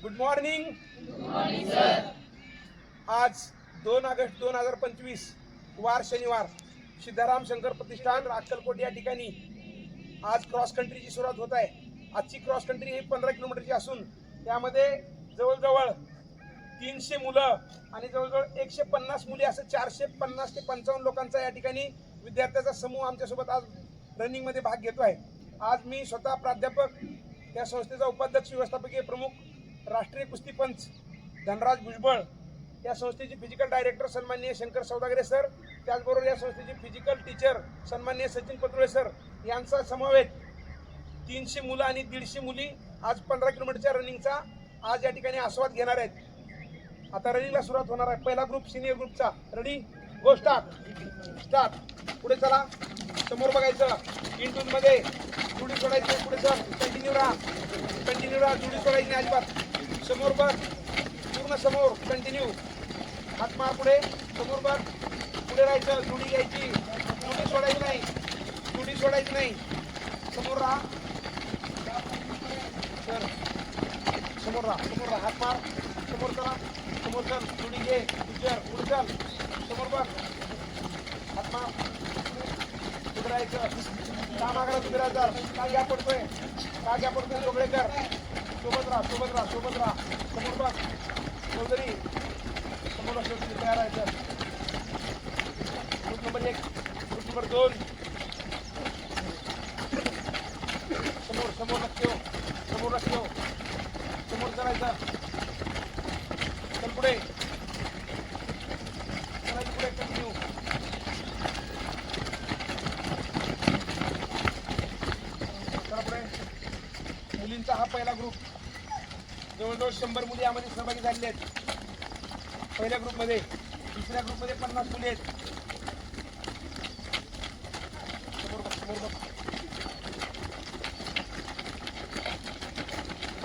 Good morning sir. आज 2 August 2025 वार शनिवार सिद्धाराम शंकर प्रतिष्ठान अक्कलकोट या ठिकाणी आज क्रॉस कंट्रीची सुरुवात होत आहे। आजची क्रॉस कंट्री ही 15 किलोमीटरची असून त्यामध्ये जवळजवळ 300 मुलं आणि जवळजवळ 150 मुली असं 450 ते 55 लोकांचा या ठिकाणी विद्यार्थ्यांचा समूह आमच्यासोबत आज रनिंगमध्ये भाग घेतो आहे। आज मी स्वतः प्राध्यापक, या संस्थेचा उपाध्यक्ष, व्यवस्थापकीय प्रमुख, राष्ट्रीय कुस्तीपंच धनराज भुजबळ, या संस्थेचे फिजिकल डायरेक्टर सन्माननीय शंकर सौदागरे सर, त्याचबरोबर या संस्थेचे फिजिकल टीचर सन्माननीय सचिन पत्रोळे सर यांचा समवेत 300 मुलं आणि 150 मुली आज 15 किलोमीटरच्या रनिंगचा आज या ठिकाणी आस्वाद घेणार आहेत। आता रनिंगला सुरुवात होणार आहे। पहिला ग्रुप सिनियर ग्रुपचा, रेडी गो स्टार्ट। पुढे चला, समोर बघायचं, इंटून मध्ये जुडी सोडायची, पुढे सर, कंटिन्यू राहा, जुडी सोडायची नाही अजिबात, समोर बघ, पूर्ण समोर, कंटिन्यू, हात मार पुढे, समोर बघ, पुढे राहायचं, जुडी घ्यायची, जुडी सोडायची नाही, समोर राहा सर, समोर राहा, हात मार, समोर चला, समोर चल, जुडी घे, टीचर, पुढे चल, समोर बघ, हात मार, पुढे राहायचं, का मागला तुम्ही राहतात, काय गॅप पडतोय, जोगळे कर, सोबत राहा, समोर बघ, चौधरी, समोर तयार राहायचं, ग्रुप नंबर 1, ग्रुप नंबर 2, समोर लक्ष ठेव, समोर करायचं, चल पुढे कंटिन्यू, मुलींचा हा पहिला ग्रुप, जवळजवळ 100 मुली यामध्ये सहभागी झालेले आहेत पहिल्या ग्रुपमध्ये। दुसऱ्या ग्रुपमध्ये 50 मुली आहेत।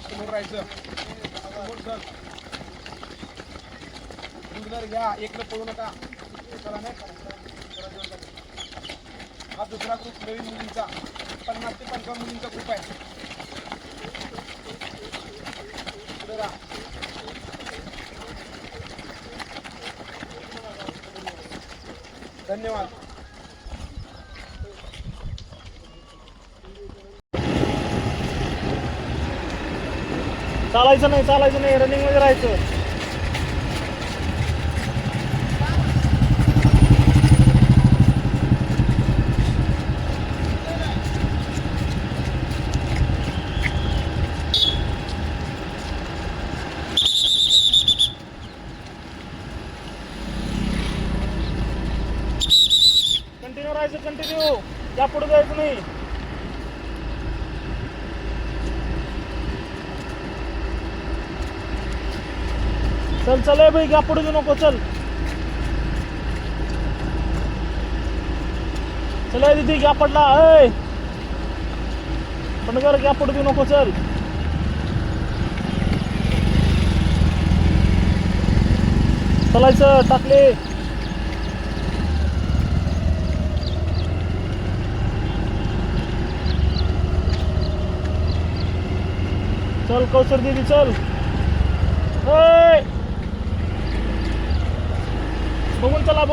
समोर राहायचं, समोर चल, दूरदार घ्या, एकलं पळू नका, चला नाही। हा दुसरा ग्रुप नवीन मुलींचा 50 ते 55 मुलींचा ग्रुप आहे। धन्यवाद। चालायचं नाही, रनिंग मध्ये राहायचं। कंटिन्यू, या पुढे जायचं नाही। चल भाई, या पुढे घेऊ नको, चल दीदी, गॅप पडला, पंडगर, गॅप पुढे घेऊ नको, चल चलायचं, टाकले, चल कौसर दीदी, चल, बघून चला,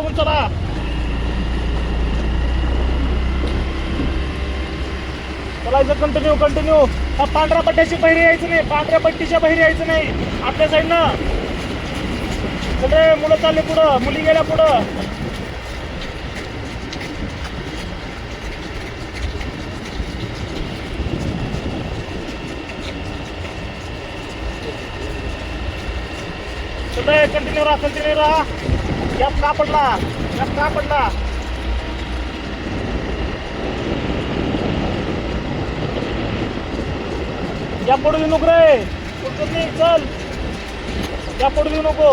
चलायचं, कंटिन्यू। हा पांढऱ्या पट्ट्याची बहिरी यायचं नाही, पांढऱ्या पट्टीच्या बहिरी यायचं नाही, आपल्या साईडनं सगळे मुलं चालले पुढं, मुली गेल्या पुढं, कंटिन्यू राहा, गॅप का पडला, या पुढे येऊ नको रे, चल, या पुढे येऊ नको।